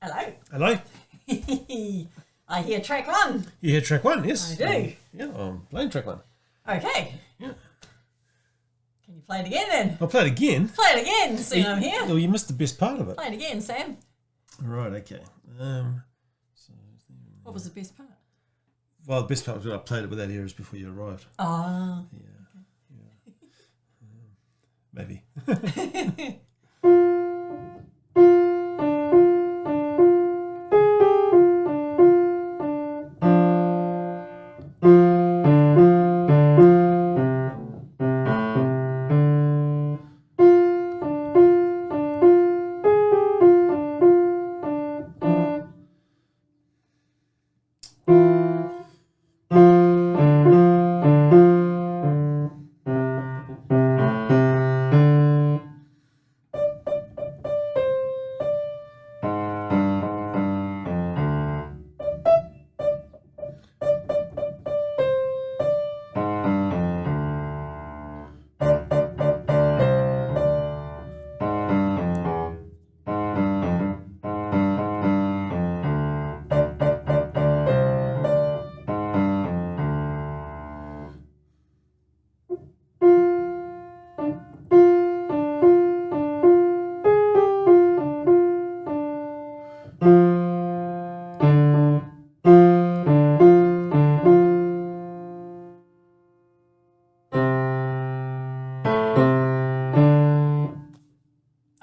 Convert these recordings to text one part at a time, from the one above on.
Hello. Hello. I hear track one. You hear track one, yes? I do. Yeah, I'm playing track one. Okay. Yeah. Can you play it again then? I'll play it again. Play it again, seeing I'm here. Oh, you missed the best part of it. Play it again, Sam. Right, okay. What was the best part? Well, the best part was when I played it without ears before you arrived. Ah. Yeah. Maybe.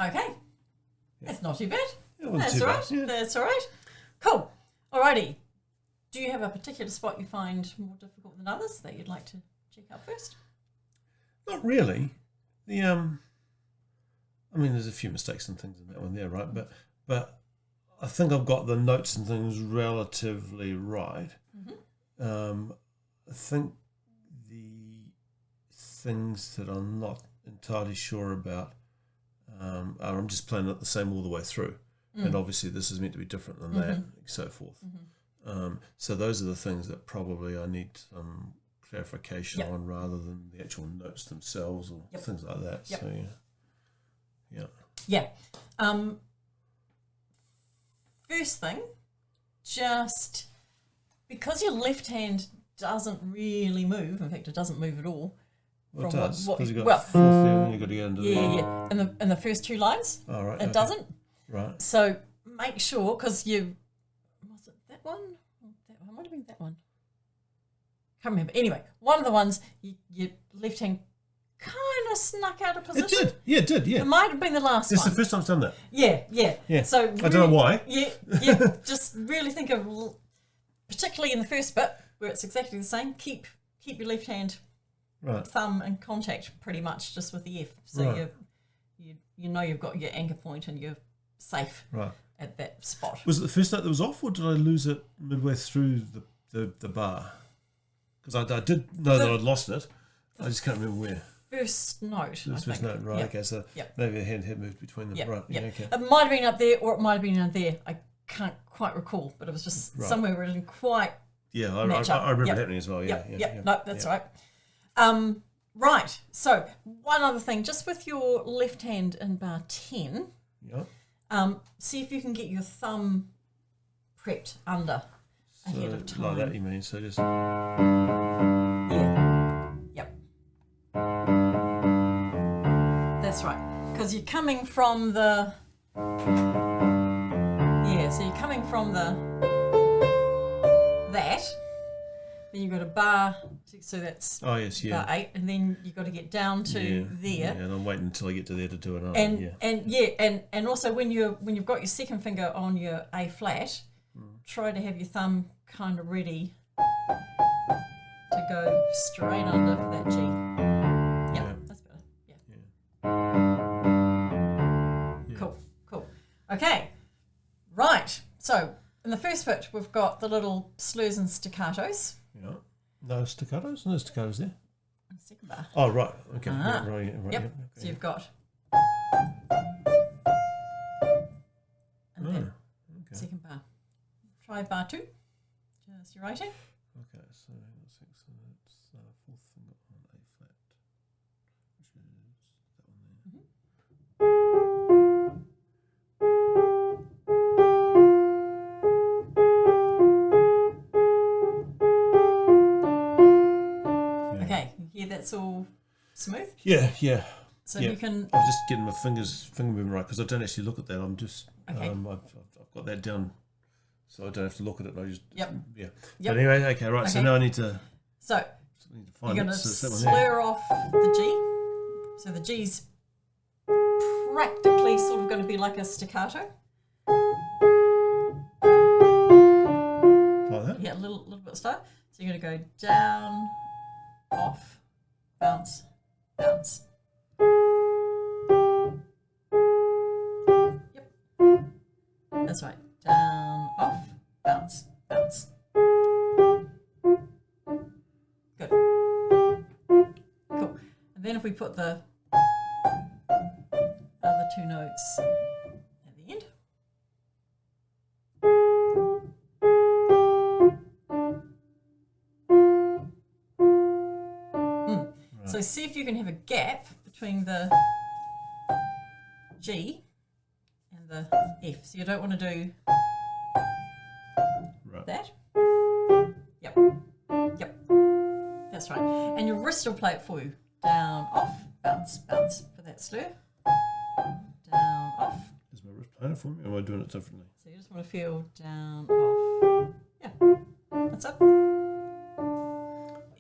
Okay. That's not too bad. It wasn't That's too all bad, right. yeah. That's all right. Cool. Alrighty. Do you have a particular spot you find more difficult than others that you'd like to check out first? Not really. I mean, there's a few mistakes and things in that one there, right? But I think I've got the notes and things relatively right. Mm-hmm. I think the things that I'm not entirely sure about are I'm just playing it the same all the way through. And obviously this is meant to be different than that, and so forth. So those are the things that probably I need some clarification on rather than the actual notes themselves or things like that. Yep. So yeah. Yeah. First thing, just because your left hand doesn't really move, in fact it doesn't move at all. Well, it does, because you've got well, fourth there and you've got to get into in the first two lines, Oh, right. it doesn't. Right. So make sure, because was it that one? That one might have been that one. Can't remember. Anyway, one of the ones your left hand kind of snuck out of position. It did. Yeah, it did. Yeah. It might have been the last This one. is the first time I've done that. Yeah. So I don't know why. Yeah. Just really think of, particularly in the first bit where it's exactly the same. Keep your left hand, thumb in contact pretty much just with the F, so you know you've got your anchor point and you're safe at that spot. Was it the first note that was off, or did I lose it midway through the bar? Because I did know that I'd lost it. I just can't remember where. First note. The first note, right? Okay, so maybe the hand had moved between them, right? Yeah, okay. It might have been up there, or it might have been down there. I can't quite recall, but it was just somewhere where it didn't quite. Yeah, I remember it happening as well. Yeah. No, that's right. Right. So one other thing, just with your left hand in bar 10. Yeah. See if you can get your thumb prepped under ahead of time. Like that, you mean? So just. Yep. That's right. Because you're coming from the. So you're coming from that. Then you've got a bar, so that's bar 8, and then you've got to get down to there. Yeah, and I'm waiting until I get to there to do another. And also when you've got your second finger on your A flat, try to have your thumb kind of ready to go straight under for that G. Yeah, that's better. Yeah. Cool. Okay, right. So in the first bit, we've got the little slurs and staccatos. Yeah. No staccatos? No staccatos there. Second bar. Oh, right. Okay. Right. Yep. Okay. So you've got. And then second bar. Try bar 2. Just your writing. Okay. So hang on a sec. So that's fourth finger on A flat, which is that one there. smooth? Yeah, yeah. So yeah. you can... I'm just getting my finger moving right because I don't actually look at that. I'm just, Okay. I've got that down so I don't have to look at it. I just, Yep. yeah. Yep. But anyway, okay, right. Okay. So now I need to find you're going to slur off the G. So the G's practically sort of going to be like a staccato. Like that? Yeah, a little bit slow. So you're going to go down, off, bounce, bounce. Yep. That's right. Down, off, bounce, bounce. Good. Cool. And then if we put the other two notes at the end. Right. So see if you can have a gap between the G and the F. So you don't want to do that. Yep. Yep. That's right. And your wrist will play it for you. Down, off, bounce, bounce for that slur. Down, off. Is my wrist playing it for me, or am I doing it differently? So you just want to feel down, off. Yeah. That's it.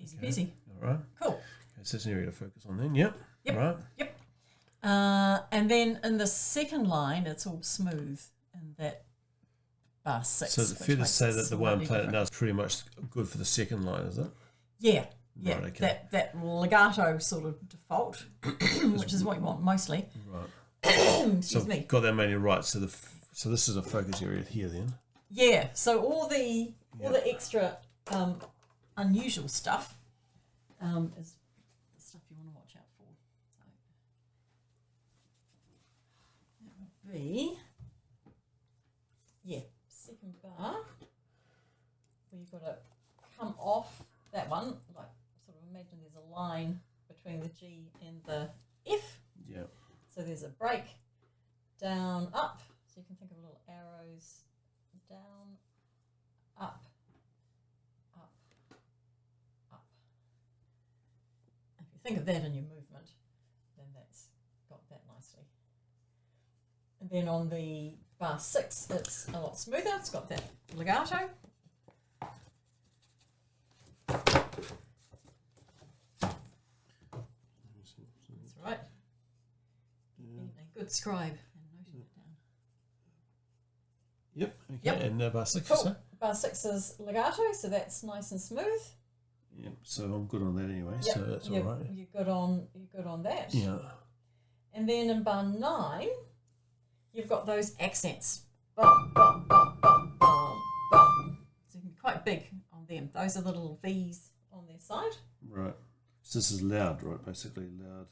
Easy peasy. All right. Cool. Okay, so that's an area to focus on then. Yep. Yep. Right. Yep. And then in the second line, it's all smooth in that bar 6. So is it fair to say that the way I'm playing it now is pretty much good for the second line, is it? Yeah. Yeah. Right, okay. That legato sort of default, which is what you want mostly. Right. Excuse me. Got that mainly right. So so this is a focus area here then. Yeah. So all the extra unusual stuff is the stuff you want to watch out for. So that would be second bar where you've got to come off that one, like sort of imagine there's a line between the G and the F. Yeah. So there's a break, down, up. So you can think of little arrows, down, up, up, up. If you think of that in your movement, then that's got that nicely. And then on the bar 6, it's a lot smoother. It's got that legato. That's right. Being a good scribe and noting it down. Yep. Okay. Yep. And bar 6. Cool. So? Bar 6 is legato, so that's nice and smooth. Yep. So I'm good on that anyway. Yep. So that's all right. You're good on that. Yeah. And then in bar 9, you've got those accents. Bum, bum, bum, bum, bum, bum. So you can be quite big on them. Those are the little V's on their side. Right. So this is loud, right? Basically loud.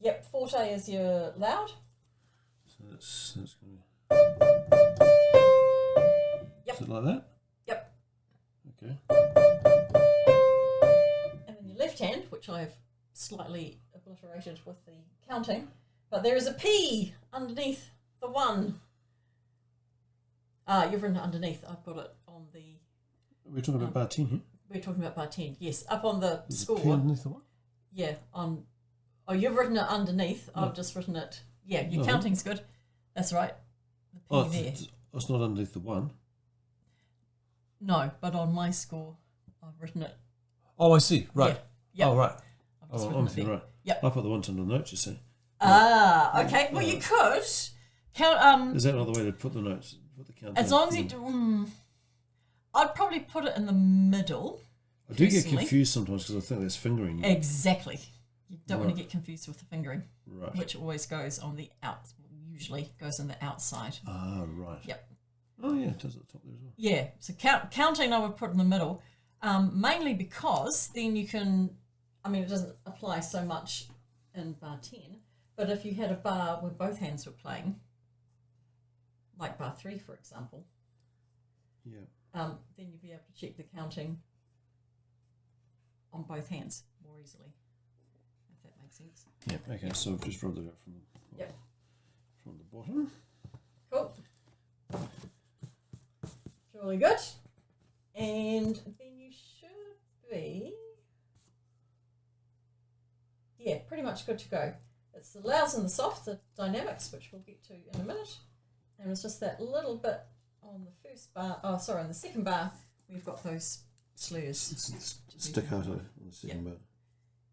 Yep, forte is your loud. So that's going to be... Yep. Is it like that? Yep. Okay. And then your left hand, which I've slightly obliterated with the counting, but there is a P underneath the 1. You've written it underneath. I've got it on the... We're talking about bar 10 here? We're talking about bar 10, yes. Up on the score. P underneath the 1? Yeah, you've written it underneath. No. I've just written it. Yeah, your counting's good. That's right. The P there. It's not underneath the 1. No, but on my score, I've written it. Oh, I see. Right. Yeah. Yep. Oh, right. I'm right. Yep. I put the 1s on the notes, you see. Okay. Well, you could count. Is that not the way to put the notes? Put the count. As long as you do. I'd probably put it in the middle. I do get confused sometimes because I think that's fingering. Exactly. You don't want to get confused with the fingering, right? Which always goes on the usually goes on the outside. Ah, right. Yep. Oh yeah, it does at the top there as well. Yeah. So counting, I would put in the middle, mainly because then you can. I mean, it doesn't apply so much in bar 10, but if you had a bar where both hands were playing, like bar 3, for example. Yeah. Then you'd be able to check the counting on both hands more easily, if that makes sense. Yeah, okay, so I've just rolled it out from the bottom. Cool. Really good. And then you should be much good to go. It's the louds and the softs, the dynamics, which we'll get to in a minute. And it's just that little bit on the first bar, on the second bar, we've got those slurs. It's staccato on the second bar.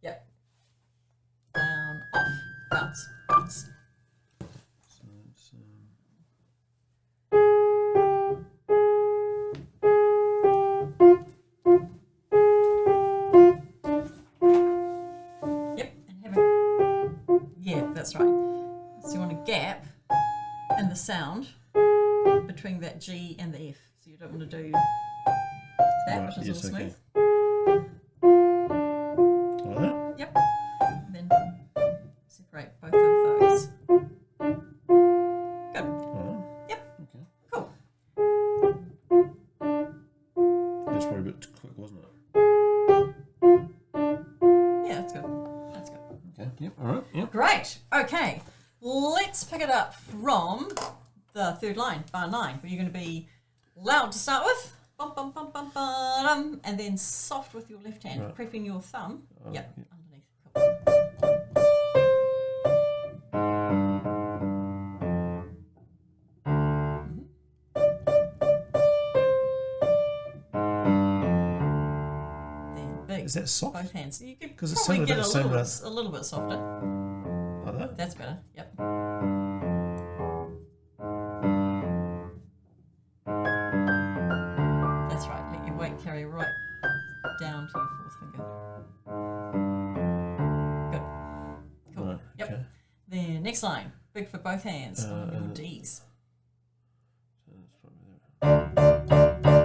Yep. Down, off, bounce, bounce. So it's, Yep, and having, yeah, that's right. So you want a gap in the sound between that G and the F. So you don't want to do that, right, which is all smooth. Like that? Yep. And then separate both of those. Good. Yep. Okay. Cool. That's probably a bit too quick, wasn't it? Yeah, that's good. That's good. Okay. Yep. All right. Yep. Great. Okay. Let's pick it up from the third line, bar 9, where you're going to be loud to start with. Bum, bum, bum, bum, bum, and then soft with your left hand, Right. prepping your thumb. Yep, yeah. underneath. Cool. Then big. Is that soft? Both hands. You could 'Cause it probably sounded get about a little bit softer. Like that? That's better. Yep. That's right. Let your weight carry right down to your fourth finger. Good. Cool. Right, Yep. okay. Then next line. Big for both hands on your and Ds. So that's probably there.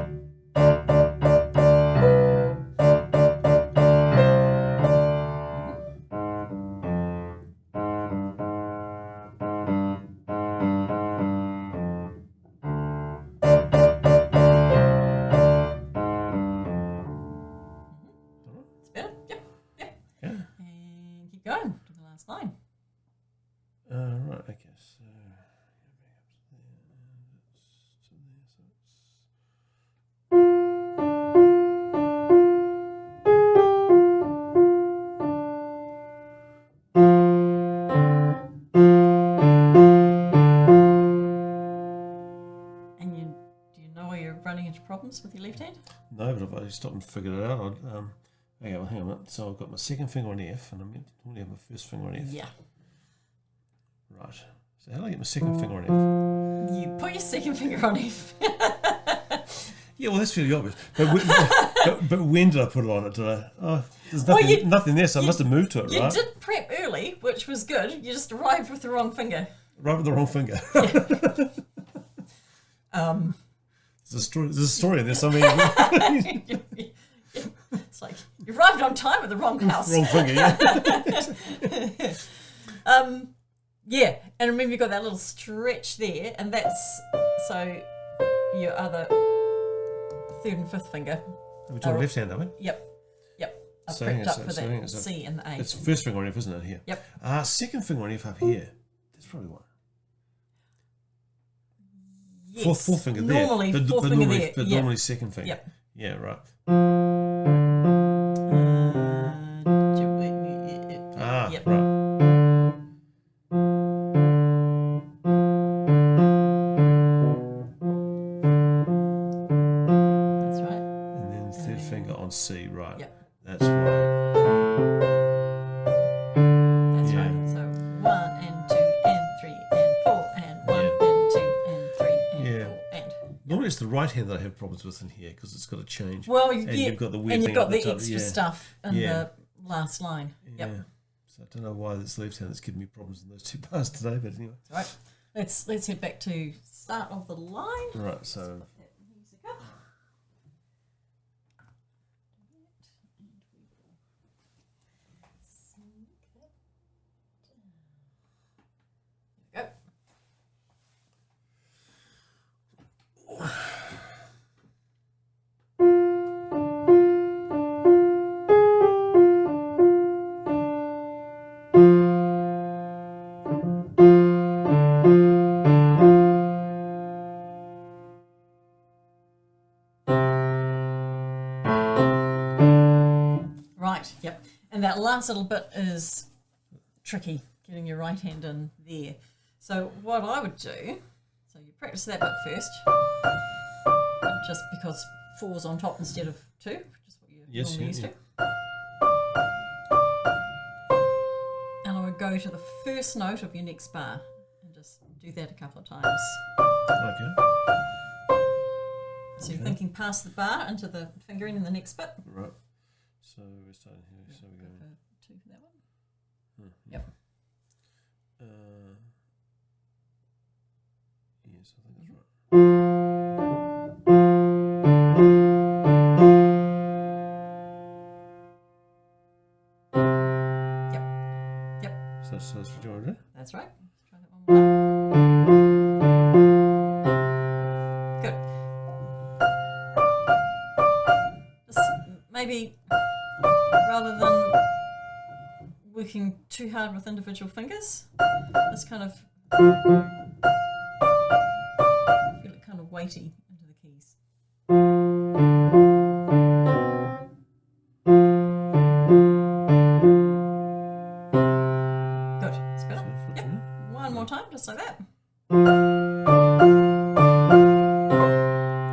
It's better. Yep. Yep. Yeah. And keep going to the last line. Right, okay, so And do you know where you're running into problems with your left hand? no, but if I stopped and figured it out, I'd okay, well, hang on a minute. So I've got my second finger on F, and I meant to normally have my first finger on F. Yeah. Right. So how do I get my second finger on F? You put your second finger on F. Yeah, well, that's really obvious. But when did I put it on it? Did I? Oh, there's Well, nothing, nothing there, so I must have moved to it, You right? did prep early, which was good. You just arrived with the wrong finger. Right with the wrong finger. There's a story in there. So It's like you arrived on time at the wrong house. wrong finger, yeah. Yeah, and remember you've got that little stretch there, and that's so your other third and fifth finger. We're talking left hand, are we? Yep. I've So prepped up for hang on, that so C and the A. It's first finger on F, isn't it, here? Yep. Second finger on F up here. That's probably one. Yes. Fourth finger there. Normally, But fourth finger normally, there. But Yep. normally second finger. Yep. Yeah, right. Yep. Right. That's right. And then third finger on C, right. Yep. That's right. That's Yeah. right. So 1 and 2 and 3 and 4 and 1 and 2 and 3 and Yeah. 4 and. Normally it's the right hand that I have problems with in here because it's got to change. Well, and you've got the weird and thing you've got at the the top. extra Yeah. stuff in Yeah. the last line. Yeah. Yep. So I don't know why this left hand is giving me problems in those two bars today, but anyway. Right. Let's head back to start of the line. Right, so Put that music up. There we go. Right, yep. And that last little bit is tricky getting your right hand in there. So what I would do, so you practice that bit first, just because 4's on top instead of 2, which is what you're normally used to. And I would go to the first note of your next bar and just do that a couple of times. Okay. So you're thinking past the bar into the fingering in the next bit. Right. So we're starting here. So we're going 2 for that one. Yep. Yes, I think that's right. Yep. So that's what you want to do? That's right. Let's try that one more time. Good. Just maybe rather than working too hard with individual fingers, just kind of feel it kind of weighty into the keys. Good. That's better. Yep. One more time, just like that.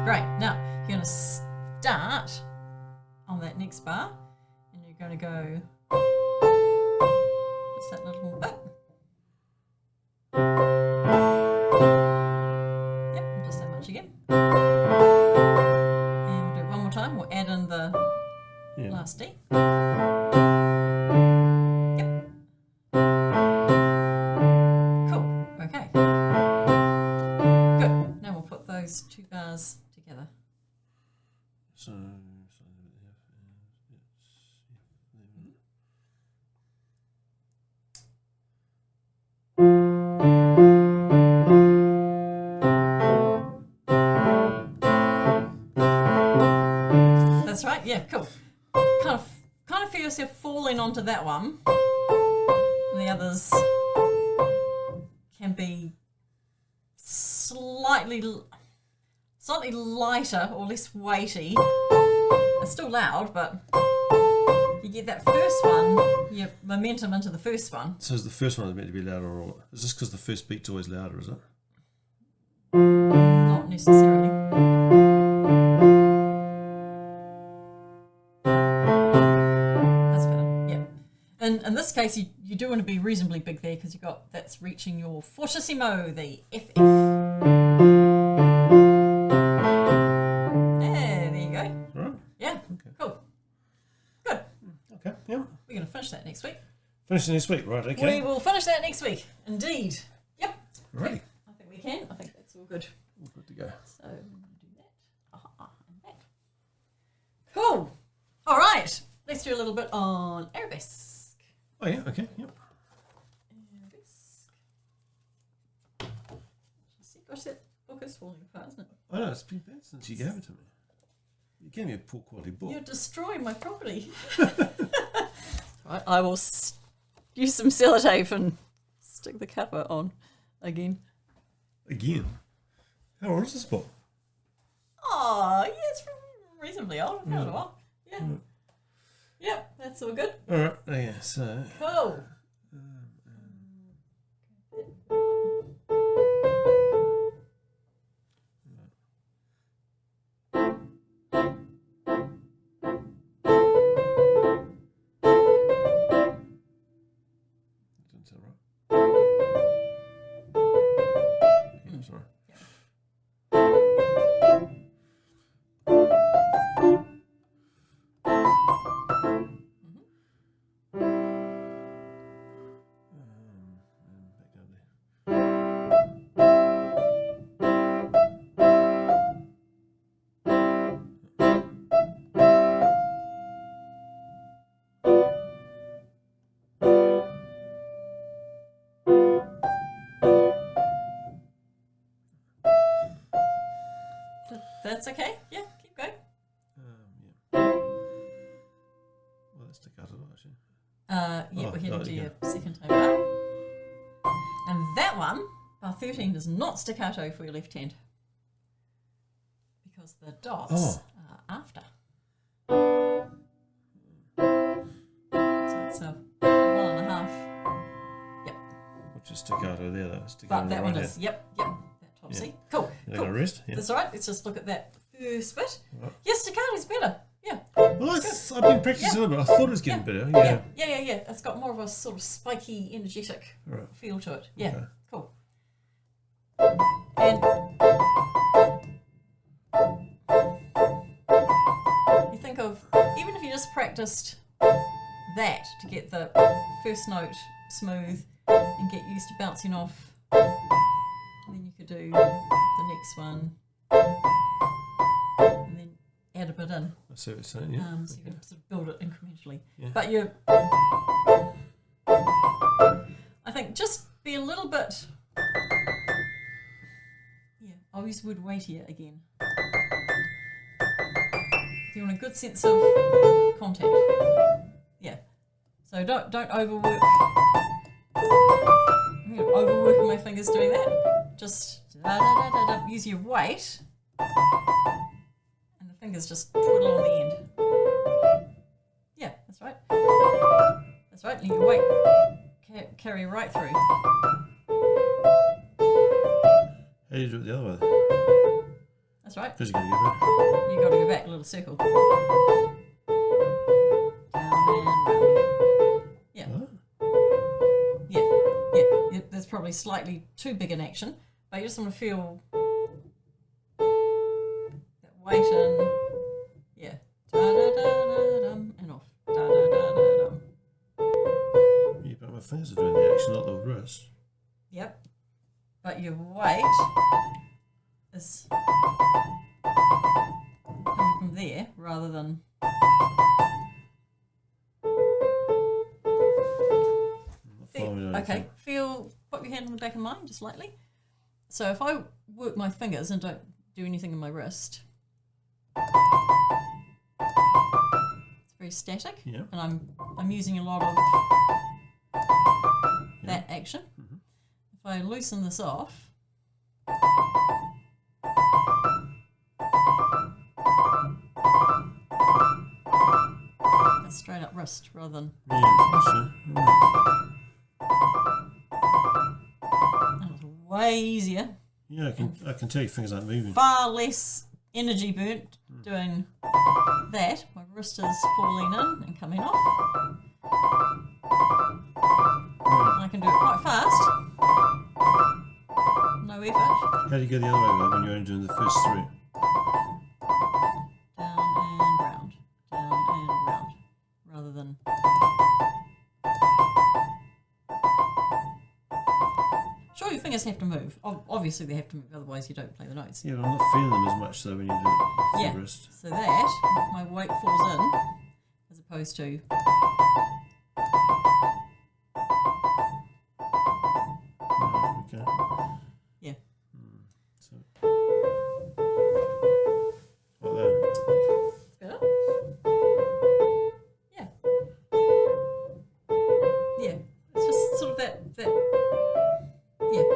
Great. Now you're going to start on that next bar, and you're going to go just that little bit. Yep, just that much again. And we'll do it one more time. We'll add in the last D. Yep. Cool. Okay. Good. Now we'll put those 2 bars together. So that's right. Yeah, cool. Kind of feel yourself falling onto that one. And the others can be slightly lighter or less weighty. It's still loud, but you get that first one, your momentum into the first one. So is the first one meant to be louder, or is this because the first beat's always louder, is it? Not necessarily. That's better, yeah. And in this case, you do want to be reasonably big there because that's reaching your fortissimo, the FF. Yeah, there you go. Right. Yeah, Okay. Cool. Good. Okay, yeah. We're going to finish that next week. Finish next week, right, okay. We will finish that next week, indeed. Yep. Righty. I think we can. I think that's all good. All good to go. So we're going to do that. And that. Cool. All right. Let's do a little bit on Arabesque. Oh, yeah, okay, yep. Arabesque. See, gosh, that book is falling apart, isn't it? I know, it's been bad since you gave it to me. You gave me a poor quality book. You're destroying my property. Right, I will use some sellotape and stick the cover on again. Again? How old is this book? Oh, yeah, it's reasonably old. I've had it a while. Yeah. Yep, that's all good. All right, okay, so... Cool. Is that right? Yeah, sorry. That's okay. Yeah, keep going. Yeah. Well, that's staccato, actually. Yeah, we're heading to yeah. your second tone bar. And that one, bar 13, is not staccato for your left hand. Because the dots are after. So it's a 1.5 actually staccato there, though. But that one is, yep, that top C. Cool. You got a rest? Yeah. That's all right. Let's just look at that first bit. Right. Yes, staccato's better. Yeah. Well, I've been practicing a little bit. I thought it was getting better. Yeah. It's got more of a sort of spiky, energetic feel to it. Yeah. Okay. Cool. And you think of, even if you just practiced that to get the first note smooth and get used to bouncing off, then you could do the next one and then add a bit in. I see what you're saying, yeah. So you can sort of build it incrementally. Yeah. But I think just be a little bit, I'll use the word weightier again. You want a good sense of contact. Yeah. So don't overwork. I'm overworking my fingers doing that. Just use your weight, and the fingers just twiddle on the end. Yeah, that's right. That's right. And your weight carry right through. How do you do it the other way? That's right. Because you got to go back. You got to go back a little circle. Down and round. Yeah. Huh? Yeah. There's probably slightly too big an action, but you just want to feel that weight in. Yeah. Da-da-da-da-dum and off. Da-da-da-da-dum. Yeah, but my fingers are doing the action, not the wrist. Yep. But your weight is coming from there rather than. Put your hand on the back of mine just lightly. So if I work my fingers and don't do anything in my wrist, it's very static, and I'm using a lot of that action. Mm-hmm. If I loosen this off, that's straight up wrist rather than. Way easier. Yeah, I can tell your fingers aren't moving. Far less energy burnt doing that. My wrist is falling in and coming off. I can do it quite fast. No effort. How do you go the other way with that when you're only doing the first three? Down and round. Down and round. Rather than. Sure, your fingers have to move. Obviously, they have to move, otherwise you don't play the notes. Yeah, but I'm not feeling them as much though when you do it with the wrist. So that my weight falls in, as opposed to. Okay. Yeah. So. Like that. Better. Yeah. Yeah. It's just sort of that. Yeah. Yep.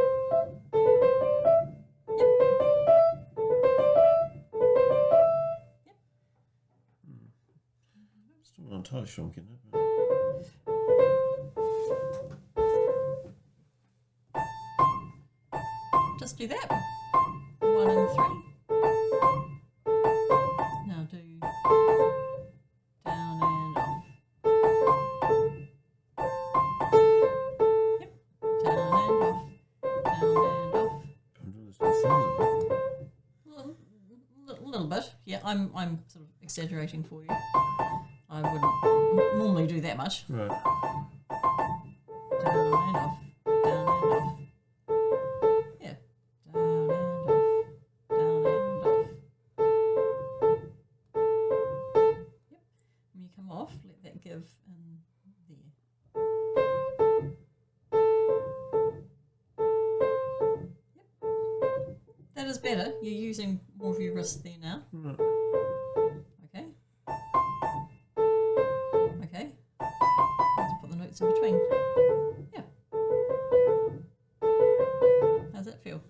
Still not entirely sure I'm getting it. Just do that. 1 and 3. Now do down and off. Yep. Down and off. Down and off. I'm doing this with fingers. A little bit. Yeah, I'm sort of exaggerating for you. I wouldn't normally do that much. Right. Down and off. Down and off. Yeah. Down and off. Down and off. Yep. When you come off, let that give in there. Yep. That is better. You're using more of your wrist there now. Right. Okay. Okay. Let's put the notes in between. Yeah. How's that feel?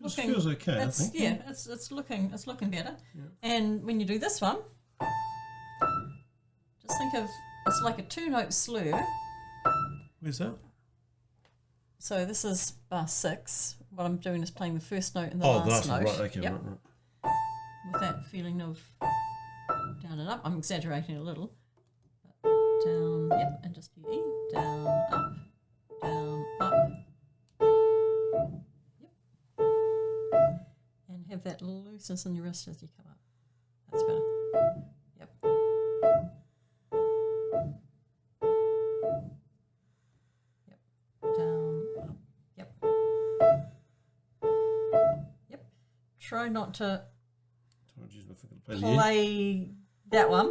It feels okay, I think. Yeah, it's looking better. Yeah. And when you do this one, just think of it's like a 2-note slur. Where's that? So this is bar 6. What I'm doing is playing the first note and the last note. Right, okay, yep. right. With that feeling of down and up. I'm exaggerating a little. But down, yep, and just E, down, up, down, up. Yep. And have that looseness in your wrist as you come up. That's better. Yep. Yep. Down, up. Yep. Yep. Try not to play that one.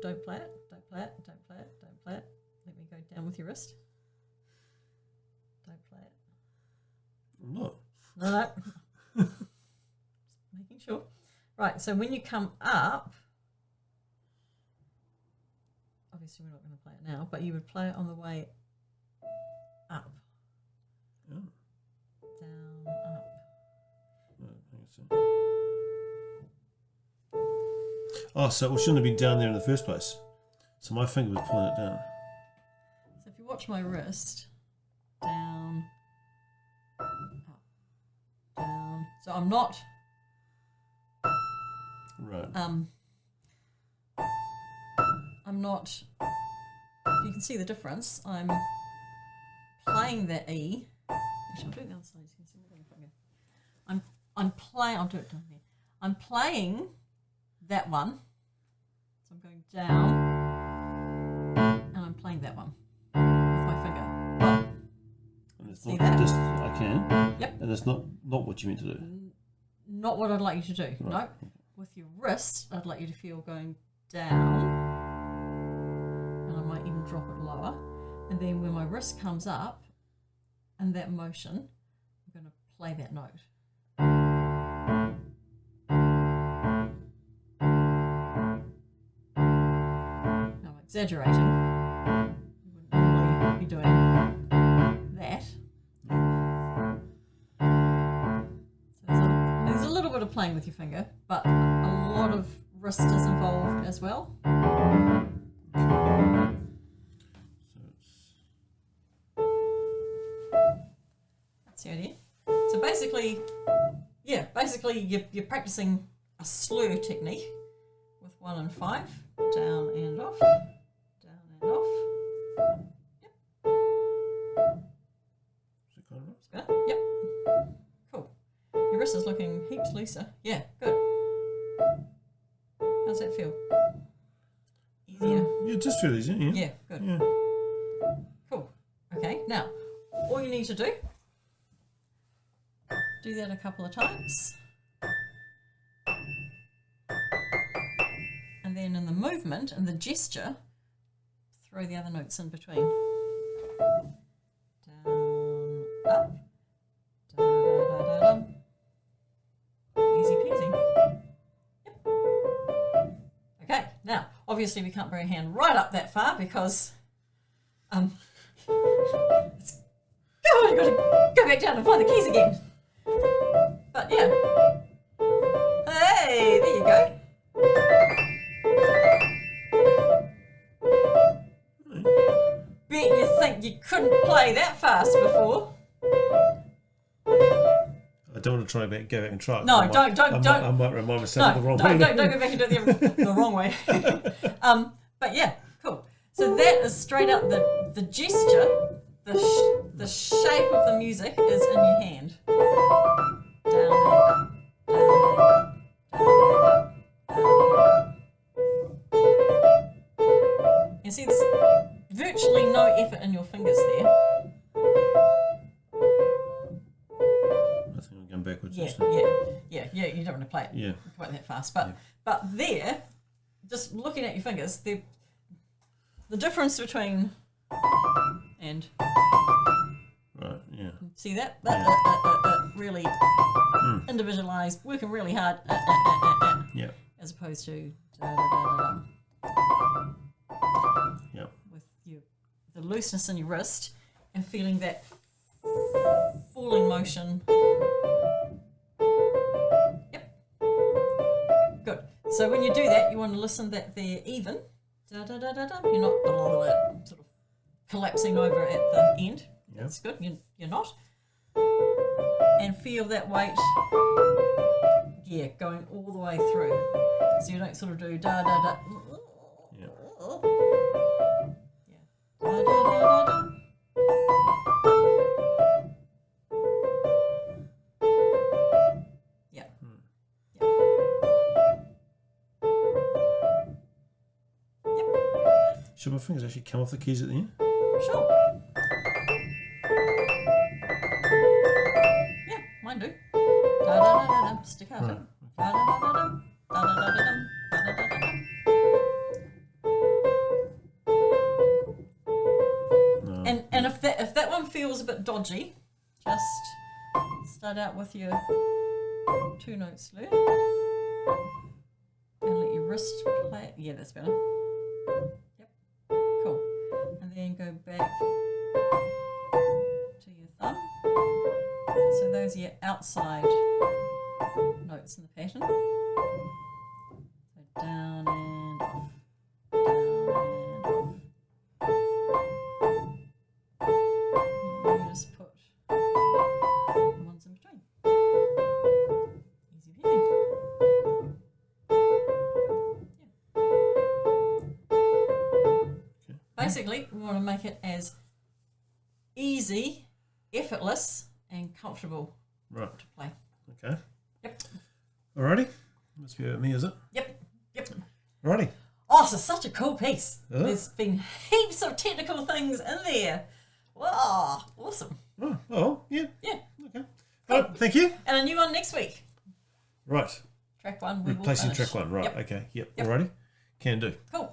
Don't play it. Don't play it. Don't play it. Don't play it. Let me go down with your wrist. Don't play it. I'm not. No. Just making sure. Right, so when you come up, obviously we're not going to play it now, but you would play it on the way up. Oh. Down, up. Oh, so it shouldn't have been down there in the first place. So my finger was pulling it down. So if you watch my wrist, down, up, down. So I'm not. Right. I'm not. You can see the difference. I'm playing that E. Actually, I'll do it the other side. So you can see my finger. I'm playing. I'll do it down here. I'm playing that one. So I'm going down, and I'm playing that one with my finger. Well, and it's see not that? just I can. Yep. And it's not what you meant to do. Not what I'd like you to do. Right. No. With your wrist, I'd like you to feel going down, and I might even drop it lower. And then when my wrist comes up, and that motion, I'm going to play that note. Now I'm exaggerating. You wouldn't normally be doing that. So there's a little bit of playing with your finger, but a lot of wrist is involved as well. That's the idea. So basically, you're practicing a slur technique with 1 and 5, down and off, down and off. Yep. Is it kind of It's better. Yep. Cool. Your wrist is looking heaps looser. Yeah, good. How's that feel? Easier? Yeah, it just feel easier, yeah. Yeah, good. Yeah. Cool. Okay, now, all you need to do that a couple of times. And then in the movement and the gesture, throw the other notes in between. Down, up, da-da-da-da-dum. Easy peasy. Yep. Okay, now, obviously we can't bring a hand right up that far because you've got to go back down and find the keys again. But yeah. Hey, there you go. Bet you think you couldn't play that fast before. I don't want to go back and try it. No, I don't. might remind myself No, the wrong way. don't go back and do it the wrong way. But yeah, cool. So that is straight up the gesture, the shape of the music is in your hand. Down and up, down and up, down and up, down and up. You see, there's virtually no effort in your fingers there. I think I'm going backwards. Yeah, you don't want to play it quite that fast. But there, just looking at your fingers, the difference between and right, yeah. see that really individualized, working really hard, Yeah. as opposed to Yeah. with the looseness in your wrist and feeling that falling motion. Yep. Good. So when you do that, you want to listen that they're even. You're not sort of collapsing over at the end. Yep. That's good. You're not. And feel that weight, yeah, going all the way through. So you don't sort of do da da da. Yeah. Yeah. Da da da da da. Yeah. Yeah. Yep. Should my fingers actually come off the keys at the end? Sure. Yeah, mine do. Da da da da da. Staccato. Right. Da da da da da. Da da da da da. Da da da da da. No. And if that one feels a bit dodgy, just start out with your 2-note slur and let your wrist play it. Yeah, that's better. Yep. Cool. And then go back to your thumb. So those are your outside notes in the pattern. So down and off. Down and off. And you just put the ones in between. Easy peasy. Yeah. Basically, we want to make it as easy, effortless, and comfortable Right. to play. Okay. Yep. Alrighty. Must be about me, is it? Yep. Yep. Alrighty. Oh, it's such a cool piece. Is it? There's been heaps of technical things in there. Wow, awesome. Oh, yeah. Yeah. Okay. Right, thank you. And a new one next week. Right. Track 1. We will Replacing finish. track 1. Right. Yep. Okay. Yep. Yep. Alrighty. Can do. Cool.